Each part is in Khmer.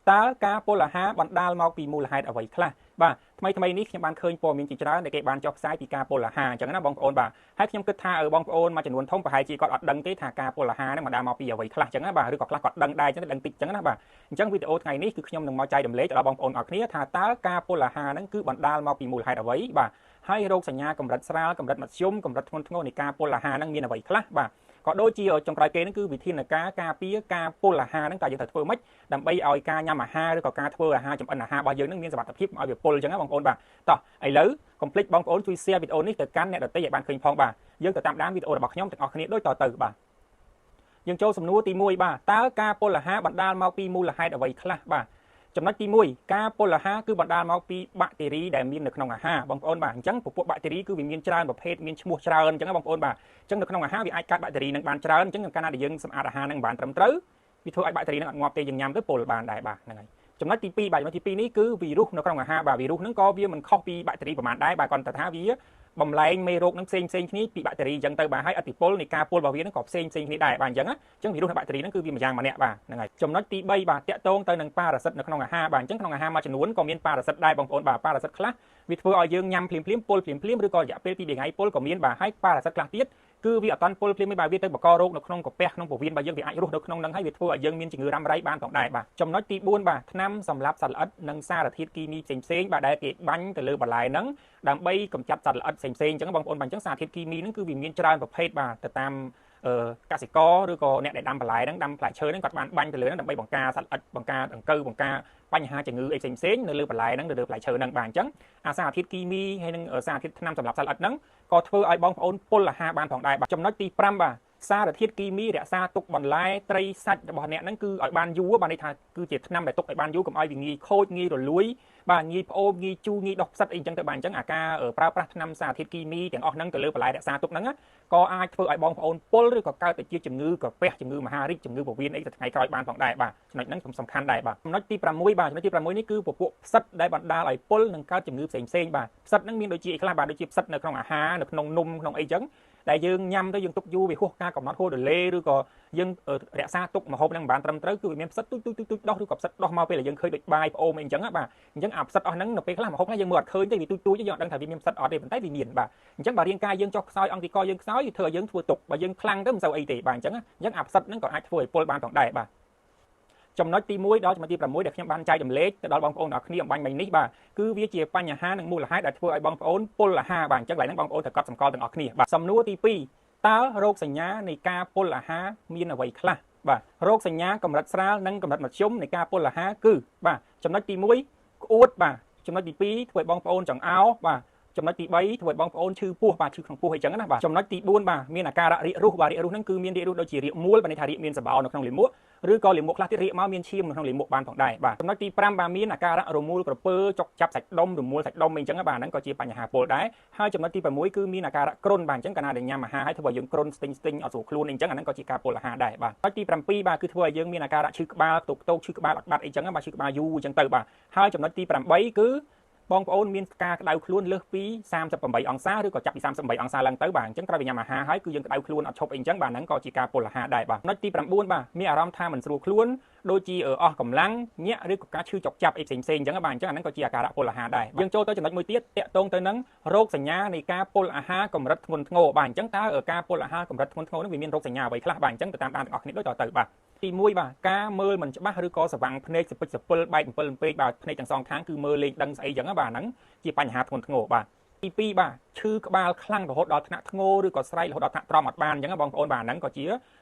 tớ cá pô là há bọn đal mau pì mù là hai ở vậy khla bà thay ní khi bạn khơi po miếng chỉ cho để cái bạn chọc sai pì cá pô là hà chẳng nó bong ôn bà hay khi kết tha ở bong ôn mà chẳng muốn thông và hai chị còn đăng cái thà cá pô là hà nó mà đal mau pì ở vậy khla chẳng nó bà rồi còn đăng đai chẳng đăng tịch chẳng nó bà chẳng video ngày ní cứ nhom đừng mau chạy đầm lấy cho bong ôn ở kia thà tớ cá pô là hà nó cứ bọn đal mau pì mù là hai ở vậy bà hai rô sành nhà cầm rạch sra cầm rạch mặt xôm cầm rạch thôn thôn này cá pô là hà nó miên ở vậy khla bà có đôi chi ở trong trái cây nó cứ vị thiên là cá pía cá pô là ha nó tại vì thật phơi mất đầm bay oi cá nhâm mà ha rồi còn cá phơi là ha chấm ăn là ha bao giờ nó miên tập tiếp ở việc pô chẳng á bong ôn bà tỏ ấy lứ complete bong ôn chui xe video này từ cán này được tới vậy bạn khơi phong bà dương từ tạm đám video là bọc nhóm từ ở đôi từ bà dương châu sầm núi ti mui bà tá cá pô là ha bạn đa mau pi mu là hai ở vậy khla bàចំណុចទី1ការពលអាហារគឺបណ្ដាលមកពីបាក់តេរីដែលមាននៅក្នុងអាហារបងប្អូនបាទអញ្ចឹងពពួកបាក់តេរីគឺវាមានច្រើនប្រភេទមានឈ្មោះច្រើនអញ្ចឹងបងប្អូនបាទអញ្ចឹងនៅក្នុងអាហារវាអាចកាត់បាក់តេរីនឹងបានច្រើនអញ្ចឹងកាលណាដែលយើងសម្អាតអាហារនឹងបានត្រឹមត្រូវវាធ្វើឲ្យបាក់តេរីនឹងអត់ងាប់ទេយើងញ៉ាំទៅពុលបានដែរបាទហ្នឹងហើយចំណុចទី2បាទចំណុចទី2នេះគឺវីរុសនៅក្នុងអាហារបាទវីរុសហ្នឹងក៏វាមិនខុសពីបាក់តេរីប្រហែលដែរបាទគាត់ថាវាបំលែងមេរោគនឹងផ្សេងគ្នាពីបាក់តេរីអញ្ចឹងទៅបាទហើយអតិពលនៃការពុលរបស់វានឹងក៏ផ្សេងគ្នាដែរបាទអញ្ចឹងវីរុសនៃបាក់តេរីហ្នឹងគឺវាម្យ៉ាងម្នាក់បាទហ្នឹងហើយចំណុចទី3បាទតាក់ទងទៅនឹងប៉ារ៉ាស៊ីតនៅក្នុងអាហារបាទអញ្ចឹងក្នុងអាហារមួយចំនួនក៏មានប៉ារ៉ាស៊ីតដែរបងប្អូនបាទប៉ារ៉ាស៊ីតខ្លះវាធ្វើឲ្យយើងញ៉ាំភ្លាមពុលភ្លាមឬក៏រយៈពេល2ថ្ងៃពុលក៏មានបាទហើយប៉ារ៉ាស៊ីតខ្លះទៀតគឺវាអត់តាន់ពុលភ្លាមទេបាទវាទៅបង្ករោគនៅក្នុងកាពះក្នុងពោះវៀនរបស់យើងវាអាចរស់នៅក្នុងហ្នឹងហើយវាធ្វើឲ្យយើងមានជំងឺរ៉ាំរ៉ៃបានផងដែរបាទចំណុចទី4បាទថ្នាំសម្រាប់សត្វល្អិតនិងសារធាតុគីមីផ្សេងបាទដែលគេបាញ់ទៅលើបន្លែហ្នឹងដើម្បីកម្ចាត់សត្វល្អិតផ្សេងអញ្ចឹងបងប្អូនបាទអញ្ចឹងសារធាតុគីមីហ្នឹងគឺវាមានច្រើនប្រភេទបាទទៅតាមកសិករឬក៏អ្នកដែលដាំបន្លែហ្នឹងដាំផ្លែឈើហ្នឹងគាត់បានបាញ់ទៅលើហ្នឹងដើម្បីបង្ការសត្វល្អិតបង្ការដង្កូវបង្ការបញ្ហាជំងឺអីផ្សេងនៅលើបន្លែហ្នឹងនៅលើផ្លែឈើហ្នឹងបាទអញ្ចឹងអាសារធាតុគីមីហើយនិងសារធាតុថ្នាំសម្រាប់សត្វល្អិតហ្នឹងក៏ធ្វើឲ្យបងប្អូនពុលអាហារបានផងដែរបាទចំណុចទី5បាទសារធាតុគីមីរក្សាទុកបន្លែត្រីសាច់របស់អ្នកហ្នឹងគឺឲ្យបានយូរបាទនេះថាគឺជាថ្នាំដែលទុកឲ្យបានយូរកុំឲ្យវាងាយខូចងាយរលួយបាទងាយផ្អូមងាយជូរងាយដុះផ្សិតអីចឹងទៅបាទអញ្ចឹងអាការប្រើប្រាស់ថ្នាំសារធាតុគីមីទាំងអស់ហ្នឹងទៅលើបន្លែរក្សាទុកហ្នឹងក៏អាចធ្វើឲ្យបងប្អូនពុលឬក៏កើតទៅជាជំងឺកាពះជំងឺមហារីកជំងឺពោះវៀនអីទៅថ្ងៃក្រោយបានផងដែរបាទចំណុចហ្នឹងសំខាន់ដែរបាទចំណុចទី6បាទចំណុចទី6នេះគឺពពួកផ្សិតដែលបណ្ដាលឲ្យពុលនិងកើតជំងឺផ្សេងបាទផ្សិតហ្នឹងមានដូចជាអីខ្លះបាទដូចជាផ្សិតនៅក្នុងអាហារនៅក្នុងនំក្នុងអីចឹងដែលយើងញ៉ាំទៅយើងទុកយូរវាហួសការកំណត់ហូរដុលេឬក៏យើងរក្សាទុកម្ហូបហ្នឹងមិនបានត្រឹមត្រូវគឺវាមានផ្សិតទុយដោះឬក៏ផ្សិតដោះមកពេលដែលយើងឃើញដូចបាយផ្អូមអីចឹងបាទអញ្ចឹងអាផ្សិតអស់ហ្នឹងនៅពេលខ្លះម្ហូបខ្លះយើងមើលអត់ឃើញទេវាទុយយើងអត់ដឹងថាវាមានផ្សិតអត់ទេប៉ុន្តែវាមានបាទអញ្ចឹងបើរាងកាយយើងចុះខ្សោយអង្គទីកយើងខ្សោយធ្វើឲ្យយើងធ្វើទុកបើយើងខ្លាំងទៅមិនសូវអីទេបាទអញ្ចឹងអាផ្សិតហ្នឹងក៏អាចធ្វើឲ្យពុលបានផងដែរបាទចំណុចទី1ដល់ចំណុចទី6ដែលខ្ញុំបានចែករំលែកទៅដល់បងប្អូនទាំងអស់គ្នាអំបញ្ញមិញនេះបាទគឺវាជាបញ្ហានិងមូលហេតុដែលធ្វើឲ្យបងប្អូនពុលអាហារបាទអញ្ចឹងឡើយហ្នឹងបងប្អូនត្រូវកត់សម្គាល់ទាំងអស់គ្នាបាទសំណួរទី2តើរោគសញ្ញានៃការពុលអាហារមានអ្វីខ្លះបាទរោគសញ្ញាកម្រិតស្រាលនិងកម្រិតមធ្យមនៃការពុលអាហារគឺបាទចំណុចទី1ក្អួតបាទចំណុចទី2ធ្វើឲ្យបងប្អូនចង្អោរបាទចំណុចទី3ធ្វើឲ្យបងប្អូនឈឺពោះបាទឈឺក្នុងពោះអីចឹងណាបាទចំណុចទី4បាទមានអាការៈរាគរូសបាទរាគរូសហ្នឹងគឺមានរាគរូសដូចជារាគមូលបាទន័យថារាគមានសបោនៅក្នុងលាមកឬក៏លាមកខ្លះទៀតរាគមកមានឈាមនៅក្នុងលាមកបានផងដែរបាទចំណុចទី5បាទមានអាការៈរមូលក្រពើចុកចាប់សាច់ដុំរមូលសាច់ដុំអីចឹងបាទហ្នឹងក៏ជាបញ្ហាពុលដែរហើយចំណុចទី6គឺមានអាការៈគ្រុនបាទអញ្ចឹងកាលណាដែលញ៉ាំអាហារហើយធ្វើឲ្យយើងគ្រុនស្ទិញអត់ស្រួលខ្លួនអីចឹងអាហ្នឹងក៏ជាការពុលអាហារដែរបាទចំណុចទី7បាទគឺធ្វើឲ្យយើងមានអាការៈឈឺក្បាលទុកឈឺក្បាលអត់បាត់អីចឹងបាទឈឺក្បាលយូរអញ្ចឹងទៅបាទហើយចំណុចទី8គឺបងប្អូនមានការក្តៅខ្លួនលើសពី38អង្សាឬក៏ចាប់ពី38អង្សាឡើងទៅបាទអញ្ចឹងក្រោយពីញ៉ាំអាហារហើយគឺយើងក្តៅខ្លួនអត់ឈប់អីអញ្ចឹងបាទហ្នឹងក៏ជាការពុលអាហារដែរបាទចំណុចទី9បាទមានអារម្មណ៍ថាមិនស្រួលខ្លួនដូចជាអស់កម្លាំងញាក់ឬក៏ការឈឺចុកចាប់អីផ្សេងអញ្ចឹងបាទអញ្ចឹងអាហ្នឹងក៏ជាអាការៈពុលអាហារដែរយើងចូលទៅចំណុចមួយទៀតតាក់ទងទៅនឹងរោគសញ្ញានៃការពុលអាហារកម្រិតធ្ងន់ធ្ងរបាទអញ្ចឹងតើការពុលអាហារកម្រិតធ្ងន់ធ្ងរនេះវាមានរោគសញ្ញាអ្វីខ្លះបាទអញ្ចឹងទៅតាមដានទាំងអស់គ្នាដូចតទៅបាទទី1បាទការមើលមិនច្បាស់ឬក៏ស្វាំងភ្នែកសពិចសពិលបែកអំពិលអំពែកបាទភ្នែកទាំងសងខាងគឺមើលលេងដឹងស្អីចឹងបាទហ្នឹងជាបញ្ហាធ្ងន់ធ្ងរបាទទី2បាទឈឺក្បាលខ្លាំងរហូតដល់ថ្នាក់ធ្ងរឬក៏ស្រែករហូតដល់ថ្នាក់ទ្រាំអត់បានអញ្ចឹងបងប្អូនបាទហ្នឹងក៏ជា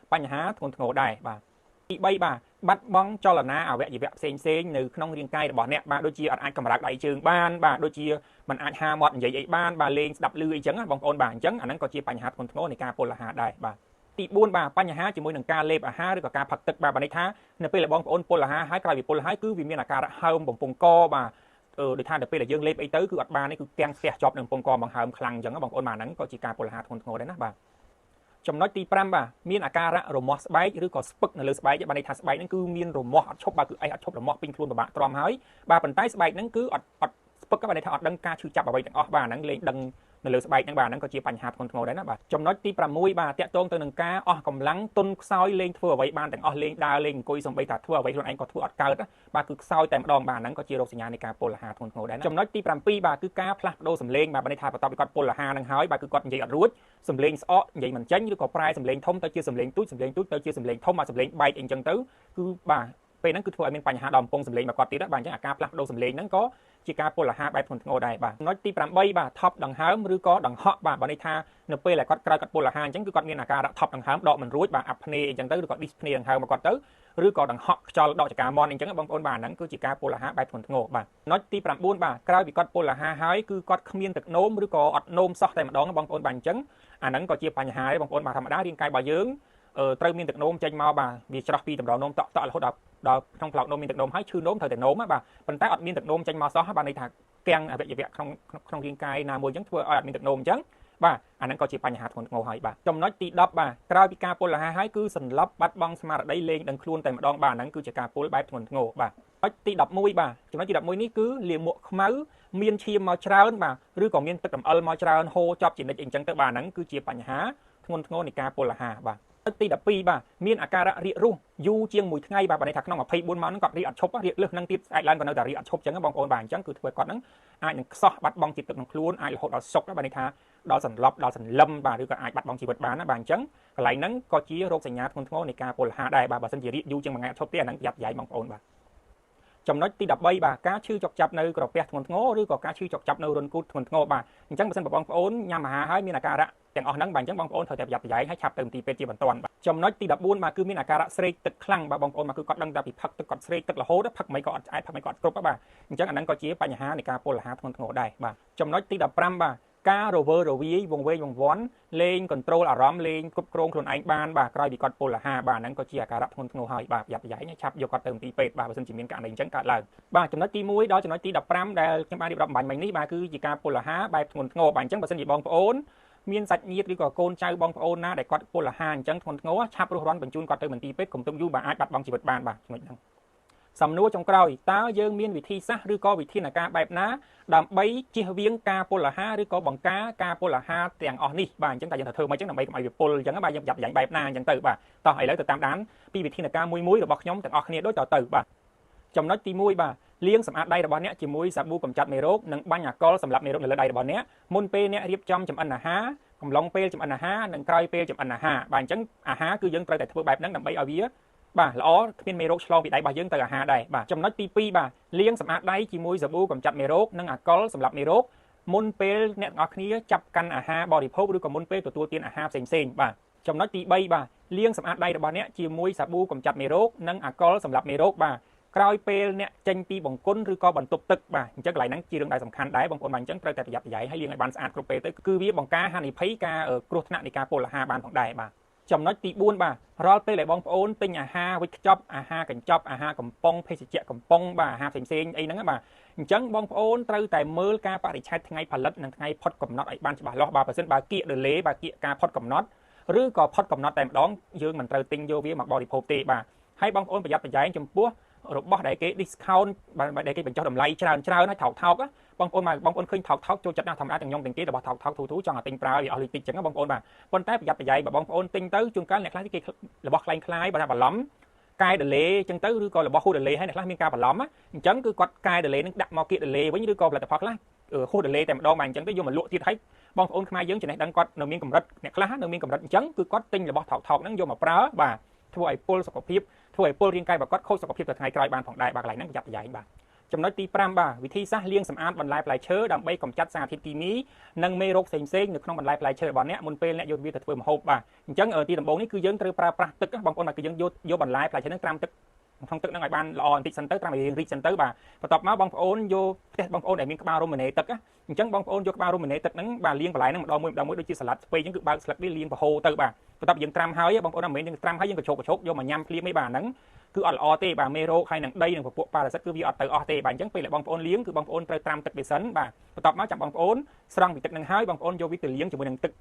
បញ្ហាធ្ងន់ធ្ងរដែរបាទទី3បាទបាត់បង់ចលនាអវយវៈផ្សេងនៅក្នុងរាងកាយរបស់អ្នកបាទដូចជាអត់អាចកម្រើកដៃជើងបានបាទដូចជាមិនអាចហាមាត់និយាយអីបានបាទលេងស្ដាប់ឮអីចឹងបងប្អូនបាទអញ្ចឹងអាហ្នឹងក៏ជាបញ្ហាធ្ងន់ធ្ងរនៃការពុលអាហារដែរបាទទី4បាទបញ្ហាជាមួយនឹងការលេបអាហារឬក៏ការផឹកទឹកបាទន័យថានៅពេលដែលបងប្អូនពុលអាហារហើយក្រោយពីពុលហើយគឺវាមានអាការៈហើមបំពង់កបាទដូចថាដល់ពេលដែលយើងលេបអីទៅគឺអត់បានទេគឺទាំងស្ទះជាប់នឹងបំពង់កបង្ហើមខ្លាំងអញ្ចឹងបងប្អូនបាទហ្នឹងក៏ជាការពុលអាហារធ្ងន់ធ្ងរដែរណាបាទចំណុចទី5បាទមានអាការៈរមាស់ស្បែកឬក៏ស្ពឹកនៅលើស្បែកបាទន័យថាស្បែកហ្នឹងគឺមានរមាស់អត់ឈប់បាទគឺអត់ឈប់រមាស់ពេញខ្លួនពិបាកទ្រាំហើយបាទប៉ុន្តែស្បែកហ្នឹងគឺអត់ស្ពឹកបាទន័យថាអត់ដឹងការឈឺចាប់អ្វីទាំងអស់បាទហ្នឹងលេងដឹង នៅលើស្បែកហ្នឹងបាទហ្នឹងក៏ជាបញ្ហាធ្ងន់ធ្ងរដែរណាបាទចំណុចទី6បាទតាក់ទងទៅនឹងការអស់កម្លាំងទុនខ្សោយលេងធ្វើអ្វីបានទាំងអស់លេងដើរលេងអង្គុយសំបីតាធ្វើអ្វីខ្លួនឯងក៏ធ្វើអត់កើតបាទគឺខ្សោយតែម្ដងបាទហ្នឹងក៏ជារោគសញ្ញានៃការពុលអាហារធ្ងន់ធ្ងរដែរចំណុចទី7បាទគឺការផ្លាស់ប្ដូរសម្លេងបាទបើន័យថាបន្ទាប់ពីគាត់ពុលអាហារហ្នឹងហើយបាទគឺគាត់និយាយអត់រួចសម្លេងស្អកនិយាយមិនចេញឬក៏ប្រែសម្លេងធំទៅជាសម្លេងទូចសម្លេងទូចទៅជាសម្លេងធំបាទសម្លេងបែកអីចឹងទៅគឺបាទពេលហ្នឹងគឺធ្វើឲ្យមានបញ្ហាដល់កំពង់សម្លេងរបស់គាត់ទៀតបាទអញ្ចឹងអាការផ្លាស់ប្ដូរសម្លេងហ្នឹងក៏ជាការពុលអាហារបែបធ្ងន់ធ្ងរដែរបាទចំណុចទី8បាទថប់ដង្ហើមឬក៏ដង្ហក់បាទបើន័យថានៅពេលដែលគាត់ក្រោយគាត់ពុលអាហារអញ្ចឹងគឺគាត់មានអាការៈថប់ដង្ហើមដកមិនរួចបាទអាប់ភ្នែអញ្ចឹងទៅឬក៏ dyspnea ដង្ហើមមកគាត់ទៅឬក៏ដង្ហក់ខ្យល់ដកចង្កាមន់អញ្ចឹងបងប្អូនបាទហ្នឹងគឺជាការពុលអាហារបែបធ្ងន់ធ្ងរបាទចំណុចទី9បាទក្រោយពីគាត់ពុលអាហារហើយគឺគាត់គ្មានទឹកនោមឬក៏អត់នោមសោះតែម្ដងបងប្អូនបាទអញ្ចឹងអាហ្នឹងក៏ជាបញ្ហាដែរបងប្អូនបាទធម្មតារាងកាយរបស់យើងត្រូវមានទឹកនោមចេញមកបាទវាច្រោះពីតម្រងនោមតក់រហូតដល់ក្នុងប្លោកនោមមានទឹកនោមហើយឈឺនោមត្រូវតែនោមបាទប៉ុន្តែអត់មានទឹកនោមចេញមកសោះបាទន័យថាទាំងអវយវៈក្នុងរាងកាយណាមួយអញ្ចឹងធ្វើឲ្យអត់មានទឹកនោមអញ្ចឹងបាទអាហ្នឹងក៏ជាបញ្ហាធ្ងន់ធ្ងរហើយបាទចំណុចទី10បាទក្រោយពីការពុលអាហារហើយគឺសន្លប់បាត់បង់ស្មារតីលេងដឹងខ្លួនតែម្ដងបាទហ្នឹងគឺជាការពុលបែបធ្ងន់ធ្ងរបាទចំណុចទី11បាទចំណុចទី11នេះគឺលាមកខ្មៅមានឈាមមកច្រើនបាទឬក៏មានទឹករំអិលមកច្រើនហូរចប់ជានិច្ចអីចឹងទៅបាទហ្នឹងគឺជាបញ្ហាធ្ងន់ធ្ងរនៃការពុលអាហារបាទទី12បាទមានអាការៈរាករូសយូរជាង1ថ្ងៃបាទបើន័យថាក្នុង24ម៉ោងហ្នឹងគាត់រាកអត់ឈប់រាកលើសហ្នឹងទៀតស្អែកឡើងក៏នៅតែរាកអត់ឈប់ចឹងបងប្អូនបាទអញ្ចឹងគឺធ្វើឲ្យគាត់ហ្នឹងអាចនឹងខ្សោះបាត់បង់ជាតិទឹកក្នុងខ្លួនអាចរហូតដល់សុកបាទន័យថាដល់សន្លប់ដល់សន្លឹមបាទឬក៏អាចបាត់បង់ជីវិតបានណាបាទអញ្ចឹងកន្លែងហ្នឹងក៏ជារោគសញ្ញាធ្ងន់ធ្ងរនៃការពុលអាហារដែរបាទបើសិនជារាកយូរជាង1ថ្ងៃអត់ឈប់ទេអាហ្នឹងប្រយ័ត្នប្រយែងបងប្អូនបាទចំណុចទី13បាទការឈឺចុកចាប់នៅក្រពះធ្ងន់ធ្ងរឬក៏ការឈឺចុកចាប់នៅរន្ធគូតធ្ងន់ធ្ងរបាទអញ្ចឹងបើសិនបងប្អូនញ៉ាំអាហារហើយមានអាការៈទាំងអស់ហ្នឹងបាទអញ្ចឹងបងប្អូនត្រូវតែប្រយ័ត្នប្រយែងហើយឆាប់ទៅមន្ទីរពេទ្យជាបន្ទាន់បាទចំណុចទី14បាទគឺមានអាការៈស្រេកទឹកខ្លាំងបាទបងប្អូនបាទគឺគាត់ដឹងតែពីផឹកទឹកគាត់ស្រេកទឹករហូតផឹកមិនក៏អត់ឆ្អែតផឹកមិនក៏អត់គ្រប់បាទអញ្ចឹងអាហ្នឹងក៏ជាបញ្ហានៃការពុលអាហារធ្ងន់ធ្ងរដែរបាទចំណុចទី15បាទការរវើរវាយវង្វេងវង្វាន់លេង control អារម្មណ៍លេងគ្រប់គ្រងខ្លួនឯងបានបាទក្រោយពីគាត់ពុលអាហារបាទហ្នឹងក៏ជាអាការៈធ្ងន់ធ្ងរហើយបាទប្រយ័ត្នប្រយែងឆាប់យកគាត់ទៅមន្ទីរពេទ្យបាទបើមិនជាមានករណីអញ្ចឹងកើតឡើងបាទចំណុចទី1ដល់ចំណុចទី15ដែលខ្ញុំបានរៀបរាប់បំបញ្ញមិញនេះបាទគឺជាការពុលអាហារបែបធ្ងន់ធ្ងរបាទអញ្ចឹងបើសិនជាបងប្អូនមានសាច់ញាតិឬក៏កូនចៅបងប្អូនណាដែលគាត់ពុលអាហារអញ្ចឹងធ្ងន់ធ្ងរឆាប់រស់រាន់បញ្ជូនគាត់ទៅមន្ទីរពេទ្យកុំទុកយូរបាទអាចបាត់បង់ជីវិតបានបាទចំណុចហ្នឹងសំណួរចុងក្រោយតើយើងមានវិធីសាស្ត្រឬក៏វិធានការបែបណាដើម្បីជៀសវាងការពុលអាហារឬក៏បង្ការការពុលអាហារទាំងអស់នេះបាទអញ្ចឹងតែយើងត្រូវធ្វើមិនអញ្ចឹងដើម្បីកុំឲ្យវាពុលអញ្ចឹងបាទយើងប្រយ័ត្នប្រយែងបែបណាអញ្ចឹងទៅបាទតោះឥឡូវទៅតាមដានពីវិធានការមួយរបស់ខ្ញុំទាំងអស់គ្នាដូចតទៅបាទចំណុចទី1បាទលាងសម្អាតដៃរបស់អ្នកជាមួយសាប៊ូកម្ចាត់មេរោគនិងបាញ់អាល់កុលសម្រាប់មេរោគនៅលើដៃរបស់អ្នកមុនពេលអ្នករៀបចំចម្អិនអាហារកំឡុងពេលចម្អិនអាហារនិងក្រោយពេលចម្អិនអាហារបាទអញ្ចឹងអាហារគឺយើងត្រូវតែធ្វើបែបហ្នឹងដើម្បីឲ្យវាបាទល្អគ្មានមេរោគឆ្លងពីដៃរបស់យើងទៅអាហារដែរបាទចំណុចទី2បាទលាងសម្អាតដៃជាមួយសាប៊ូកម្ចាត់មេរោគនិងអាល់កុលសម្រាប់មេរោគមុនពេលអ្នកទាំងអស់គ្នាចាប់កាន់អាហារបរិភោគឬក៏មុនពេលទទួលទានអាហារផ្សេងៗបាទចំណុចទី3បាទលាងសម្អាតដៃរបស់អ្នកជាមួយសាប៊ូកម្ចាត់មេរោគនិងអាល់កុលសម្រាប់មេរោគបាទក្រោយពេលអ្នកចេញពីបង្គន់ឬក៏បន្ទប់ទឹកបាទអញ្ចឹងកន្លែងហ្នឹងជារឿងដែលសំខាន់ដែរបងប្អូនបាទអញ្ចឹងត្រូវតែប្រយ័ត្នប្រយែងហើយលាងឲ្យបានស្អាតគ្រប់ពេលទៅគឺវាបង្ការហានិភ័យការគ្រោះថ្នាក់នៃការពុលអាហារបានផងដែរបាទចំណុចទី4បាទរាល់ពេលដែលបងប្អូនទិញអាហារវិចខ្ចប់អាហារកញ្ចប់អាហារកំប៉ុងភេសជ្ជៈកំប៉ុងបាទអាហារផ្សេងៗអីហ្នឹងបាទអញ្ចឹងបងប្អូនត្រូវតែមើលការបរិច្ឆេទថ្ងៃផលិតនិងថ្ងៃផុតកំណត់ឲ្យបានច្បាស់លាស់បាទបើសិនបើគៀក delay បាទគៀកការផុតកំណត់ឬក៏ផុតកំណត់តែម្ដងយើងមិនត្រូវទិញយកវាមកបរិភោគទេបាទហើយបងប្អូនប្រយ័ត្នប្រយែងចំពោះរបស់ដែលគេ discount បាទដែលគេបញ្ចុះតម្លៃច្រើនហើយថោកបងប្អូនឃើញថោកចូលចិត្តណាស់ធម្មតាទាំងខ្ញុំទាំងគេរបស់ថោកទូចង់ឲ្យទិញប្រើឲ្យអស់លុយតិចចឹងបងប្អូនបាទប៉ុន្តែប្រយ័ត្នប្រយែងបើបងប្អូនទិញទៅជួនកាលអ្នកខ្លះគេរបស់คล้ายៗបើថាបន្លំកែ delay ចឹងទៅឬក៏របស់ហួស delay ហើយអ្នកខ្លះមានការបន្លំអញ្ចឹងគឺគាត់កែ delay នឹងដាក់មកគៀក delay វិញឬក៏ផលិតផលខ្លះហួស delay តែម្ដងបាទអញ្ចឹងទៅយកមកលក់ទៀតហើយបងប្អូនខ្មែរយើងចំណេះដឹងគាត់នៅមានកម្រិតអ្នកខ្លះនៅមានកម្រិតអញ្ចឹងគឺគាត់ទិញរបស់ថោកហ្នឹងយកមកប្រើបាទធ្វើឲ្យពុលសុខភាពធ្វើឲ្យពុលរាងកាយរបស់គាត់ខូចសុខភាពទៅថ្ងៃក្រោយបានផងដែរបាទកន្លែងហ្នឹងប្រយ័ត្នប្រយែងបាទចំណុចទី5បាទវិធីសាស្ត្រលាងសម្អាតបន្លែផ្លែឈើដើម្បីកម្ចាត់សារធាតុគីមីនិងមេរោគផ្សេងៗនៅក្នុងបន្លែផ្លែឈើរបស់អ្នកមុនពេលអ្នកយកវាទៅធ្វើម្ហូបបាទអញ្ចឹងទីដំបូងនេះគឺយើងត្រូវប្រើប្រាស់ទឹកបងប្អូនបាទគឺយើងយកបន្លែផ្លែឈើហ្នឹងត្រាំទឹកក្នុងទឹកហ្នឹងឲ្យបានល្អបន្តិចសិនទៅត្រាំឲ្យរៀងរីកសិនទៅបាទបន្ទាប់មកបងប្អូនយកផ្ទះបងប្អូនដែលមានក្បាលរ៉ូម៉ាណេទឹកអញ្ចឹងបងប្អូនយកក្បាលរ៉ូម៉ាណេទឹកហ្នឹងបាទលាងបន្លែហ្នឹងម្ដងមួយដូចជាសាឡាត់ស្ពៃអញ្ចឹងគឺបើកស្លឹកវាលាងប្រហូរទៅបាទបន្ទាប់យើងត្រាំហើយបងប្អូនមិនមែនយើងត្រាំហើយយើងកញ្ជោកយកមកញ៉ាំភ្លាមទេបាទហ្នឹងគឺអត់ល្អទេបាទមេរោគហើយនឹងដីនឹងពពួកប៉ារ៉ាស៊ីតគឺវាអត់ទៅអស់ទេបាទអញ្ចឹងពេលដែលបងប្អូនលាងគឺបងប្អូនត្រូវត្រាំទឹកវាសិនបាទបន្ទាប់មកចាំបងប្អូនស្រង់ពីទឹកហ្នឹងហើយបងប្អូនយកវាទៅលាងជាមួយនឹងទឹក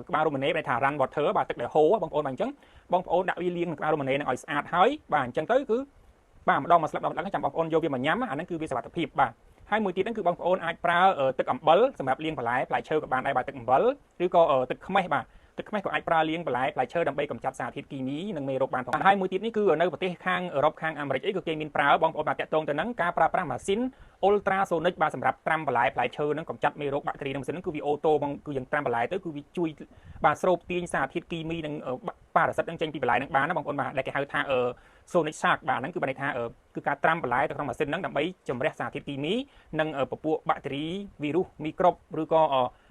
ក្បាលរ៉ូម៉ាណេដែលថា run water បាទទឹកដែលហូរបងប្អូនបាទអញ្ចឹងបងប្អូនដាក់វាលាងនឹងក្បាលរ៉ូម៉ាណេហ្នឹងឲ្យស្អាតហើយបាទអញ្ចឹងទៅគឺ បាទម្ដងមកស្លាប់ដល់ចាំបងប្អូនយកវាមកញ៉ាំអាហ្នឹងគឺវាសុវត្ថិភាពបាទហើយមួយទៀតហ្នឹងគឺបងប្អូនអាចប្រើទឹកអំបិលសម្រាប់លាងបន្លែផ្លែឈើក៏បានដែរបាទទឹកអំបិលឬក៏ទឹកខ្មេះបាទទឹកខ្មេះក៏អាចប្រើលាងបន្លែផ្លែឈើដើម្បីកម្ចាត់សារធាតុគីមីនិងមេរោគបានផងហើយមួយទៀតនេះគឺនៅប្រទេសខាងអឺរ៉ុបខាងអាមេរិកអីក៏គេមានប្រើបងប្អូនបាទតាក់ទងទៅនឹងការប្រើប្រាស់ម៉ាស៊ីនអ៊ុលត្រាសូនិកបាទសម្រាប់ត្រាំបន្លែផ្លែឈើនឹងកម្ចាត់មេរោគបាក់តេរីនឹងម៉ាស៊ីនហ្នឹងគឺវាអូតូបងគឺយើងត្រាំបន្លែទៅគឺវាជួយបាទស្រូបទាញសារធាតុគីមីនិងប៉ារ៉ាស៊ីតនឹងចេញពីបន្លែនឹងបានណាបងប្អូនបាទដែលគេហៅថាSonic Shark បាទហ្នឹងគឺបានន័យថាគឺការត្រាំបន្លែទៅក្នុងម៉ាស៊ីនហ្នឹងដើម្បីជំរះសារធាតុគីមីនិងពពួកបាក់តេរីវីរុសមីក្រូបឬក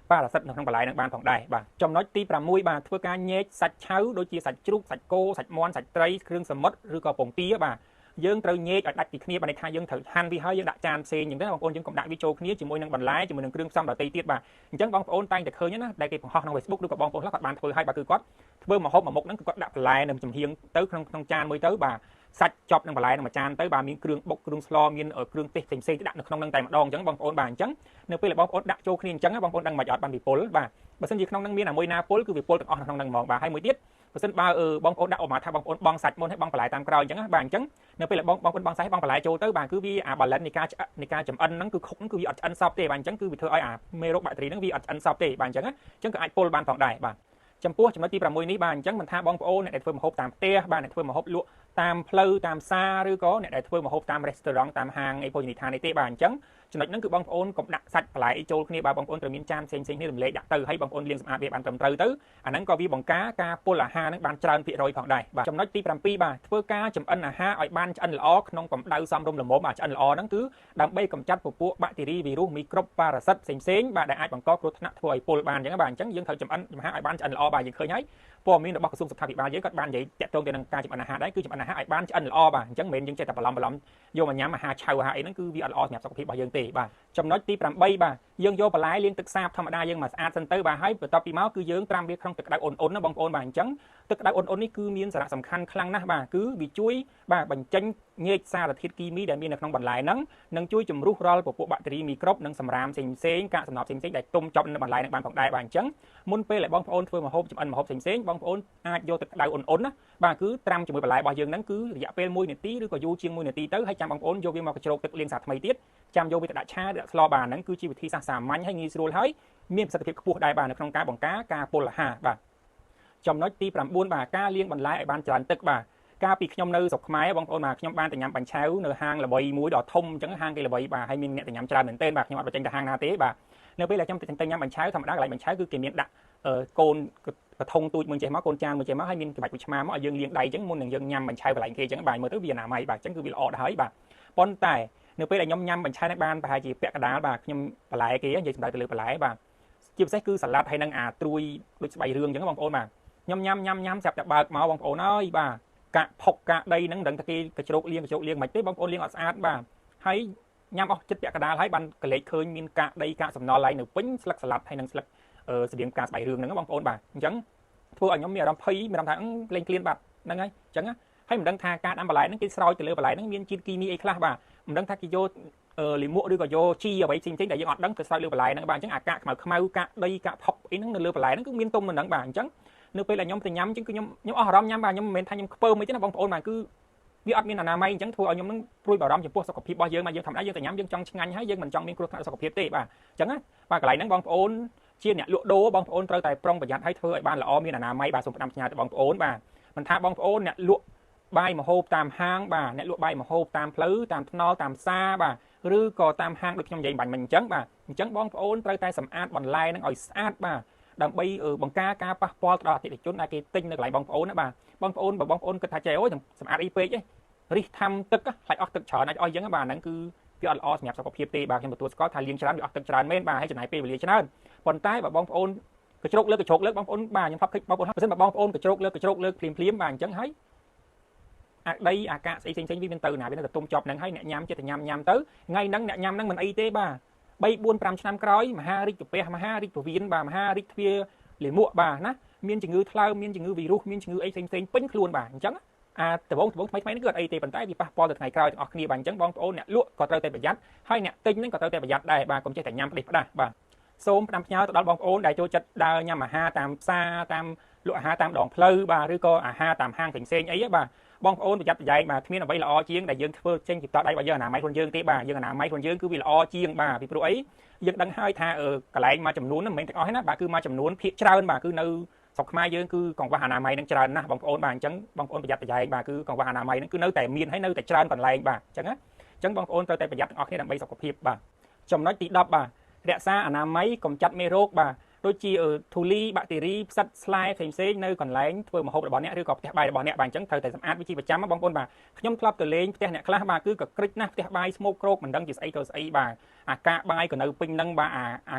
៏ប៉ារ៉ាស៊ីតនៅក្នុងបន្លែនឹងបានផងដែរបាទចំណុចទី6បាទធ្វើការញែកសាច់ឆៅដូចជាសាច់ជ្រូកសាច់គោសាច់មាន់សាច់ត្រីគ្រឿងសមុទ្រឬក៏ពងទាបាទយើងត្រូវញែកឲ្យដាច់ពីគ្នាបានន័យថាយើងត្រូវហាន់វាហើយយើងដាក់ចានផ្សេងអញ្ចឹងណាបងប្អូនយើងកុំដាក់វាចូលគ្នាជាមួយនឹងបន្លែជាមួយនឹងគ្រឿងផ្សំដទៃទៀតបាទអញ្ចឹងបងប្អូនតែងតែឃើញណាដែលគេបង្ហោះក្នុង Facebook ឬក៏បងប្អូនខ្លះគាត់បានធ្វើឲ្យបាទគឺគាត់ធ្វើម្ហូបមួយមុខហ្នឹងគឺគាត់ដាក់បន្លែនៅចំហៀងទៅក្នុងចានមួយទៅបាទសាច់ចប់នឹងបន្លែនឹងមួយចានទៅបាទមានគ្រឿងបុកគ្រឿងស្លមានគ្រឿងទេសផ្សេងៗដាក់នៅក្នុងនឹងតែម្ដងអញ្ចឹងបងប្អូនបាទអញ្ចឹងនៅពេលដែលបងប្អូនដាក់ចូលគ្នាអញ្ចឹងបងប្អូនដឹងមិនអត់បានវិពុលបាទបើសិនជាក្នុងនឹងមានអាមួយណាពុលគឺវិពុលទាំងអស់នៅក្នុងនឹងហ្មងបាទហើយមួយទៀតបើសិនបើបងប្អូនដាក់អមថាបងប្អូនបងសាច់មុនហើយបងបន្លែតាមក្រោយអញ្ចឹងបាទអញ្ចឹងនៅពេលដែលបងប្អូនបងសាច់បងបន្លែចូលទៅបាទគឺវាអា balance នៃការចំអិនហ្នឹងគឺខុកហ្នឹងគឺវាអត់ឆ្អិនសពទេបាទអញ្ចឹងគឺវាធ្វើឲ្យអាមេរោគបាក់តេរីហ្នឹងវាអត់ឆ្អិនសពទេបាទអញ្ចឹងក៏អាចពុលបានផងដែរបាទចំពោះចំណុចទី6នេះបាទអញ្ចឹងមិនថាបងប្អូនអ្នកដែលធ្វើម្ហូបតាមផ្ទះបាទអ្នកធ្វើម្ហូបលក់តាមផ្លូវតាមផ្សារឬក៏អ្នកដែលធ្វើម្ហូបតាម restaurant តាមហាងអីភោជនីយដ្ឋាននេះទេបាទអញ្ចឹងចំណុចហ្នឹងគឺបងប្អូនកុំដាក់សាច់បន្លែចូលគ្នាបាទបងប្អូនត្រូវមានចានផ្សេងៗគ្នារំលែកដាក់ទៅហើយបងប្អូនលាងសម្អាតវាបានត្រឹមត្រូវទៅអាហ្នឹងក៏វាបង្ការការពុលអាហារហ្នឹងបានច្រើនភាគរយផងដែរបាទចំណុចទី7បាទធ្វើការចម្អិនអាហារឲ្យបានឆ្អិនល្អក្នុងកម្ដៅសមរម្យល្មមឆ្អិនល្អហ្នឹងគឺដើម្បីកម្ចាត់ពពួកបាក់តេរីវីរុសមីក្រូបប៉ារ៉ាស៊ីតផ្សេងៗបាទដែលអាចបង្កគ្រោះថ្នាក់ធ្វើឲ្យពុលបានអញ្ចឹងបាទអញ្ចឹងយើងត្រូវចម្អិនអាហារឲ្យបានឆ្អិនល្អបាទយើងឃើញហើយព័ត៌មានរបស់ក្រសួងសុខាភិបាលយើងក៏បាននិយាយតាក់ទងទៅនឹងការចម្អិនអាហារដែរគឺចម្អិនអាហារឲ្យបានឆ្អិនល្អបាទអញ្ចឹងមិនមែនយើងចេះតែបន្លំយកមកញ៉ាំអាហារឆៅអាហារអីហ្នឹងគឺវាអត់ល្អសម្រាប់សុខភាពរបស់យើងទេបាទចំណុចទី8បាទយើងយកបន្លែលាងទឹកសាបធម្មតាយើងមកស្អាតសិនទៅបាទហើយបន្ទាប់ពីមកគឺយើងត្រាំវាក្នុងទឹកក្តៅអ៊ុនៗណាបងប្អូនបាទអញ្ចឹងទឹកក្តៅអ៊ុនៗនេះគឺមានសារៈសំខាន់ខ្លាំងណាស់បាទគឺវាជួយបាទបញ្ចេញញែកសារធាតុគីមីដែលមាននៅក្នុងបន្លែហ្នឹងនិងជួយជំរុះរាល់ពពួកបាក់តេរីមីក្រូបនិងសម្រាមផ្សេងៗកាកសំណល់ផ្សេងៗដែលទុំជាប់នៅបន្លែហ្នឹងបានផងដែរបាទអញ្ចឹងមុនពេលដែលបងប្អូនធ្វើម្ហូបចម្អិនម្ហូបផ្សេងៗបងប្អូនអាចយកទឹកក្តៅអ៊ុនៗណាបាទគឺត្រាំជាមួយបន្លែរបស់យើងហ្នឹងគឺរយៈពេល1នាទីឬក៏យូរជាង1នាទីទៅហើយចាំបងប្អូនយកវាមកកញ្ជ្រោកទឹកលាងសាថ្មីទៀតចាំយកវាទៅដាក់ឆាឬដាក់ស្លបាទហ្នឹងគឺជាវិធីសាស្ត្រសាមញ្ញហើយងាយស្រួលហើយមានប្រសិទ្ធភាពខ្ពស់ដែរបាទនៅក្នុងការបង្ការការពុលអាហារបាទចំណុចទី9បាទការលាងបន្លែឲ្យបានច្រើនទឹកបាទកាលពីខ្ញុំនៅស្រុកខ្មែរបងប្អូនបាទខ្ញុំបានទៅញ៉ាំបាញ់ឆៅនៅហាងល្បីមួយដ៏ធំអញ្ចឹងហាងគេល្បីបាទហើយមានអ្នកទៅញ៉ាំច្រើនមែនទែនបាទខ្ញុំអត់បញ្ចេញទៅហាងណាទេបាទនៅពេលដែលខ្ញុំទៅញ៉ាំបាញ់ឆៅធម្មតាកន្លែងបាញ់ឆៅគឺគេមានដាក់កូនកធុងទូចមួយចេះមកកូនចានមួយចេះមកហើយមានក្បាច់មួយឆ្មាមកឲ្យយើងលាងដៃអញ្ចឹងមុននឹងយើងញ៉ាំបាញ់ឆៅកន្លែងគេអញ្ចឹងបាទមើលទៅវាអនាម័យបាទអញ្ចឹងគឺវាល្អដែរហើយបាទប៉ុន្តែនៅពេលដែលខ្ញុំញ៉ាំបាញ់ឆៅនេះបានប្រហែលជាពាក់កណ្ដាលបាទខ្ញុំបន្លែគេនិយាយសម្ដៅទៅលើបន្លែបាទជាពិសេសគឺសាឡាត់ហើយនឹងអាត្រួយដូចស្បៃរឿងអញ្ចឹងបងប្អូនបាទខ្ញុំញ៉ាំស្រាប់តែបើកមកបងប្អូនអើយបាទកាក់ផុកកាក់ដីហ្នឹងដឹងតែគេកញ្ជ្រោកលាងមិនទេបងប្អូនលាងអត់ស្អាតបាទហើយញ៉ាំអស់ចិត្តពាក់កណ្ដាលហើយបានកលេចឃើញមានកាក់ដីកាក់សំណល់ឡើងនៅពេញស្លឹកសាឡាត់ហើយនឹងស្លឹកស្បៀងផ្កាស្បៃរឿងហ្នឹងបងប្អូនបាទអញ្ចឹងធ្វើឲ្យខ្ញុំមានអារម្មណ៍ភ័យមានអារម្មណ៍ថាលេងក្លៀនបាទហ្នឹងហើយអញ្ចឹងហើយមិនដឹងថាការដាំបន្លែហ្នឹងគេស្រោចទៅលើបន្លែហ្នឹងមានជាតិគីមីអីខ្លះបាទមិនដឹងថាគេយកលីមួកឬក៏យកជីអ្វីផ្សេងៗដែលយើងអត់ដឹងទៅស្រោចលើបន្លែហ្នឹងបាទអញ្ចឹងអាកាក់ខ្មៅកាក់ដីកាក់ផុកអីហ្នឹងនៅលើបន្លែហ្នឹងគឺមានទុំនៅហ្នឹងបាទអញ្ចឹងនៅពេលដែលខ្ញុំទៅញ៉ាំអញ្ចឹងគឺខ្ញុំអស់អារម្មណ៍ញ៉ាំបាទខ្ញុំមិនមែនថាខ្ញុំខ្ពើមអីទេណាបងប្អូនបាទគឺវាអត់មានអនាម័យអញ្ចឹងធ្វើឲ្យខ្ញុំនឹងព្រួយបារម្ភចំពោះសុខភាពរបស់យើងបាទយើងធម្មតាយើងទៅញ៉ាំយើងចង់ឆ្ងាញ់ហើយយើងមិនចង់មានគ្រោះថ្នាក់សុខភាពទេបាទអញ្ចឹងណាបាទកន្លែងហ្នឹងបងប្អូនជាអ្នកលក់ដូរបងប្អូនត្រូវតែប្រុងប្រយ័ត្នឲ្យធ្វើឲ្យបានល្អមានអនាម័យបាទសូមផ្ដាំផ្ញើទៅបងប្អូនបាទមិនថាបងប្អូនអ្នកលក់បាយម្ហូបតាមហាងបាទអ្នកលក់បាយម្ហូបតាមផ្លូវតាមថ្នល់តាមផ្សារបាទឬក៏តាមហាងដូចខ្ញុំនិយាយបាញ់មិញអញ្ចឹងបាទអញ្ចឹងបងប្អូនត្រូវតែសម្អាតបន្លែហ្នឹងឲ្យស្អាតបាទដើម្បីបង្ការការប៉ះពាល់ដល់អតិថិជនដែលគេទិញនៅកន្លែងបងប្អូនណាបាទបងប្អូនបើបងប្អូនគិតថាចេះអូយសម្អាតអីពេកឯងរិះថាំទឹកខ្លាចអស់ទឹកច្រើនអាចអស់អញ្ចឹងបាទហ្នឹងគឺវាអត់ល្អសម្រាប់សុខភាពទេបាទខ្ញុំទទួលស្គាល់ថាលាងច្រើនវាអស់ទឹកច្រើនមែនបាទហើយចំណាយពេលវេលាច្រើនប៉ុន្តែបើបងប្អូនកញ្ជ្រោកលើបងប្អូនបាទខ្ញុំថាឃើញបងប្អូនបើមិនបងប្អូនកញ្ជ្រោកលើភ្លាមបាទអញ្ចឹងហើយអាដីអាកាសស្អីផ្សេងៗវាមានទៅណាវានៅតែទុំជាប់ហ្នឹងហើយអ្នកញ៉ាំចិត្តតែញ៉ាំទៅថ្ងៃហ្នឹងអ្នកញ៉ាំហ្នឹងមិនអីទេបាទ3 4 5ឆ្នាំក្រោយមហារីកកាពះមហារីកពវៀនបាទមហារីកទ្វាលាមកបាទណាមានជំងឺថ្លើមមានជំងឺវីរុសមានជំងឺអីផ្សេងពេញខ្លួនបាទអញ្ចឹងដបងថ្មីនេះគឺអត់អីទេប៉ុន្តែវាប៉ះពាល់ទៅថ្ងៃក្រោយទាំងអស់គ្នាបាទអញ្ចឹងបងប្អូនអ្នកលក់ក៏ត្រូវតែប្រយ័ត្នហើយអ្នកទិញហ្នឹងក៏ត្រូវតែប្រយ័ត្នដែរបាទកុំចេះតែញ៉ាំផ្ដេសផ្ដាសបាទសូមផ្ដាំផ្ញើទៅដល់បងប្អូនដែលចូលចិត្តដើរញ៉ាំអាហារតាមផ្សារតាមលក់អាហារតាមដងផ្លូវបាទឬក៏អាហារតាមហាងផ្សេងៗអីបាទ បងប្អូនប្រយ័ត្នប្រយែងបាទគ្មានអ្វីល្អជាងដែលយើងធ្វើចេញពីតដៃរបស់យើងអនាម័យខ្លួនយើងទេបាទយើងអនាម័យខ្លួនយើងគឺវាល្អជាងបាទពីព្រោះអីយើងដឹងហើយថាកន្លែងមួយចំនួនហ្នឹងមិនមែនទាំងអស់ទេណាបាទគឺមួយចំនួនភាគច្រើនបាទគឺនៅស្រុកខ្មែរយើងគឺកង្វះអនាម័យនឹងច្រើនណាស់បងប្អូនបាទអញ្ចឹងបងប្អូនប្រយ័ត្នប្រយែងបាទគឺកង្វះអនាម័យហ្នឹងគឺនៅតែមានហើយនៅតែច្រើនកន្លែងបាទអញ្ចឹងណាអញ្ចឹងបងប្អូនត្រូវតែប្រយ័ត្នទាំងអស់គ្នាដើម្បីសុខភាពបាទចំណុចទី10បាទរក្សាអនាម័យកម្ចាត់មេរោគបាទដូចជាធូលីបាក់តេរីផ្សិតស្លែផ្សេងៗនៅកន្លែងធ្វើម្ហូបរបស់អ្នកឬក៏ផ្ទះបាយរបស់អ្នកបាទអញ្ចឹងត្រូវតែសម្អាតវាជាប្រចាំបងប្អូនបាទខ្ញុំធ្លាប់ទៅលេងផ្ទះអ្នកខ្លះបាទគឺក៏ក្រិចណាស់ផ្ទះបាយស្មោកគ្រោកមិនដឹងជាស្អីទៅស្អីបាទអាកាបាយក៏នៅពេញនឹងបាទអា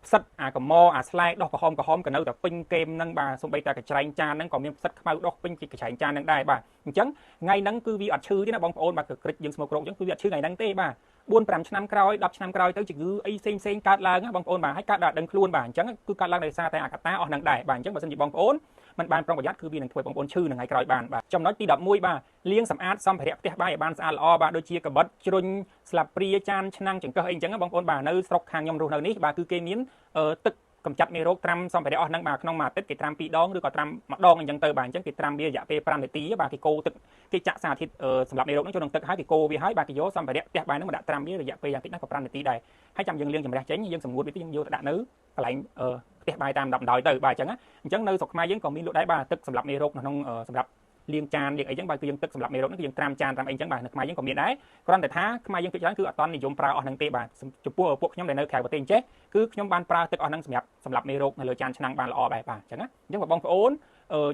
ផ្សិតអាកម៉អាស្លែដោះក្រហមក៏នៅតែពេញកេមនឹងបាទសូម្បីតែកញ្ច្រែងចានហ្នឹងក៏មានផ្សិតខ្មៅដោះពេញជាកញ្ច្រែងចានហ្នឹងដែរបាទអញ្ចឹងថ្ងៃហ្នឹងគឺវាអត់ឈឺទេណាបងប្អូនបាទក្រិចយើងស្មោកគ្រោកអញ្ចឹងគឺវាអត់ឈឺថ្ងៃហ្នឹងទេបាទ4-5 ឆ្នាំក្រោយ10ឆ្នាំក្រោយទៅជំងឺអីផ្សេងកើតឡើងណាបងប្អូនបាទហើយកើតដល់ដឹងខ្លួនបាទអញ្ចឹងគឺកើតឡើងដោយសារតែអាកតាអស់ហ្នឹងដែរបាទអញ្ចឹងបើសិនជាបងប្អូនមិនបានប្រុងប្រយ័ត្នគឺវានឹងធ្វើបងប្អូនឈឺនៅថ្ងៃក្រោយបានបាទចំណុចទី11បាទលាងសម្អាតសម្ភារៈផ្ទះបាយឲ្យបានស្អាតល្អបាទដូចជាកបិតជ្រុញស្លាបព្រាចានឆ្នាំងចង្កឹះអីអញ្ចឹងបងប្អូនបាទនៅស្រុកខាងខ្ញុំរស់នៅនេះបាទគឺគេមានទឹកកម្ចាត់មេរោគត្រាំសម្ភារៈអស់ហ្នឹងបាទក្នុងមួយអាទិត្យគេត្រាំ2ដងឬក៏ត្រាំ1ដងអញ្ចឹងទៅបាទអញ្ចឹងគេត្រាំវារយៈពេល5នាទីបាទគេកូរទឹកគេចាក់សារធាតុសម្រាប់មេរោគហ្នឹងចូលក្នុងទឹកហើយគេកូរវាហើយបាទគេយកសម្ភារៈផ្ទះបាយហ្នឹងមកដាក់ត្រាំវារយៈពេលយ៉ាងតិចណាស់ក៏5នាទីដែរហើយចាំយើងលាងចម្រះចេញយើងសម្ងួតវាទៅយើងយកទៅដាក់នៅកន្លែងផ្ទះបាយតាមដំដោយទៅបាទអញ្ចឹងនៅស្រុកខ្មែរយើងក៏មានលក់ដែរបាទទឹកសម្រាប់មេរោគក្នុងសម្រាប់លាងចានលាងអីចឹងបាទគឺយើងទឹកសម្រាប់មេរោគហ្នឹងគឺយើងត្រាំចានត្រាំអីចឹងបាទនៅខ្មែរយើងក៏មានដែរគ្រាន់តែថាខ្មែរយើងភាគច្រើនគឺអត់តន់និយមប្រើអស់ហ្នឹងទេបាទចំពោះពួកខ្ញុំដែលនៅក្រៅប្រទេសអញ្ចេះគឺខ្ញុំបានប្រើទឹកអស់ហ្នឹងសម្រាប់មេរោគនៅលើចានឆ្នាំងបានល្អដែរបាទអញ្ចឹងណាអញ្ចឹងបងប្អូន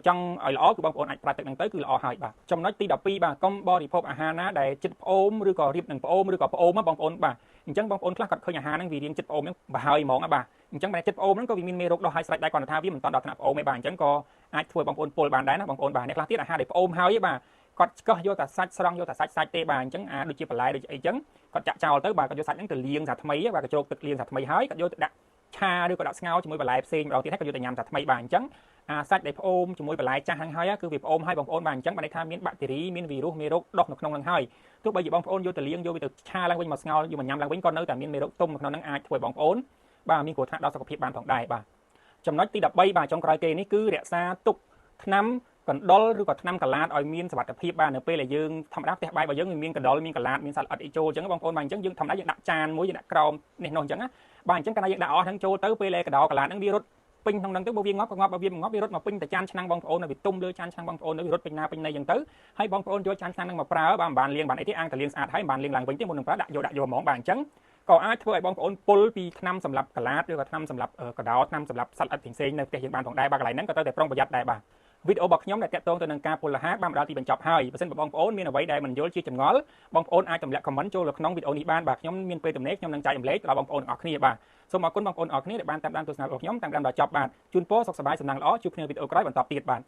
ចង់ឲ្យល្អគឺបងប្អូនអាចប្រើទឹកហ្នឹងទៅគឺល្អហើយបាទចំណុចទី12បាទកុំបរិភោគអាហារណាដែលជិតផ្អូមឬក៏រៀបនឹងផ្អូមឬក៏ផ្អូមបងប្អូនបាទអញ្ចឹងបងប្អូនខ្លះគាត់ឃើញអាហារហ្នឹងវារៀងជិតផ្អូមហ្នឹងបើហើយហ្មងបាទអញ្ចឹងបើជិតផ្អូមហ្នឹងក៏វាមានមេរោគដោះហើយស្រេចដែរគាត់ថាវាមិនតាន់ដល់ថ្នាក់ផ្អូមទេបាទអញ្ចឹងក៏អាចធ្វើបងប្អូនពុលបានដែរណាបងប្អូនបាទអ្នកខ្លះទៀតអាហារដែលផ្អូមហើយបាទគាត់ឆ្កឹះយកតែសាច់ស្រង់យកតែសាច់ទេបាទអញ្ចឹងដូចជាបន្លែដូចអីចឹងគាត់ចាក់ចោលទៅបាទគាត់យកសាច់ហ្នឹងទៅលាងសាថ្មីបាទគាត់ជ្រោកទឹកលាងសាថ្មីហើយគាត់យកទៅដាក់ឆាឬក៏ដាក់ស្ងោរជាមួយបន្លែផ្សេងម្ដងទៀតហើយគាត់យកទៅញ៉ាំសាថ្មីបាទអញ្ចឹងសាច់ដែលផ្អូមជាមួយបន្លែចាស់ហ្នឹងហើយគឺវាផ្អូមហើយបងប្អូនបាទអញ្ចឹងបានន័យថាមានបាក់តេរីមានវីរុសមេរោគដុះនៅក្នុងហ្នឹងហើយទោះបីជាបងប្អូនយកទៅលាងយកវាទៅឆាឡើងវិញមកស្ងោរយកមកញ៉ាំឡើងវិញក៏នៅតែមានមេរោគទុំនៅក្នុងហ្នឹងអាចធ្វើបងប្អូនបាទមានគ្រោះថ្នាក់ដល់សុខភាពបានផងដែរបាទចំណុចទី13បាទចុងក្រោយគេនេះគឺរក្សាទុកថ្នាំកណ្ដុរឬក៏ថ្នាំកឡាតឲ្យមានសុវត្ថិភាពបាទនៅពេលដែលយើងធម្មតាផ្ទះបាយរបស់យើងមានកណ្ដុរមានកឡាតមានសត្វល្អិតអីចូលអញ្ចឹងបងប្អូនបាទអញ្ចឹងយើងធម្មតាយើងដាក់ចានមួយយើងដាក់ក្រោមនេះនោះអញ្ចឹងណាបាទអញ្ចឹងកាលណាយើងដាក់អស់ហ្នឹងចូលទៅពេលដែលកណ្ដុរកឡាតហ្នឹងវារត់ពេញក្នុងហ្នឹងទៅបើវាងាប់ក៏ងាប់បើវាមិនងាប់វារត់មកពេញតែចានឆ្នាំងបងប្អូននៅវាទុំលើចានឆ្នាំងបងប្អូននៅវារត់ពេញណាពេញណីអញ្ចឹងទៅហើយបងប្អូនយកចានឆ្នាំងហ្នឹងមកប្រើបាទមិនបានលាងបានអីទេអាងតែលាងស្អាតហើយមិនបានលាងឡើងវិញទេមុននឹងប្រើដាក់យកហ្មងបាទអញ្ចឹងក៏អាចធ្វើឲ្យបងប្អូនពុលពីថ្នាំសម្រាប់កឡាតឬក៏ថ្នាំសម្រាប់កដោថ្នាំសម្រាប់សត្វល្អិតផ្សេងៗនៅផ្ទះយើងបានផងដែរបាទកន្លែងហ្នឹងក៏ត្រូវតែប្រុងប្រយ័ត្នដែរបាទវីដេអូរបស់ខ្ញុំដែលតាក់ទងទៅនឹងការពុលអាហារបានមកដល់ទីបញ្ចប់ហើយបើសិនបងប្អូនមានអ្វីដែលមិនយល់ជាចម្ងល់បងប្អូនអាចទម្លាក់ comment ចូលនៅក្នុងវីដេអូនេះបានបាទខ្ញុំមានពេលទំនេរខ្ញុំនឹងចែករំលែកដល់បងប្អូនទាំងអស់គ្នាបាទសូមអរគុណបងប្អូនអរគ្នាដែលបានតាមដានទស្សនារបស់ខ្ញុំតាំងពីដើមដល់ចប់បាទជូនពរសុខសប្បាយសំណាងល្អជួបគ្នាវីដេអូក្រោយបន្តទៀតបាទ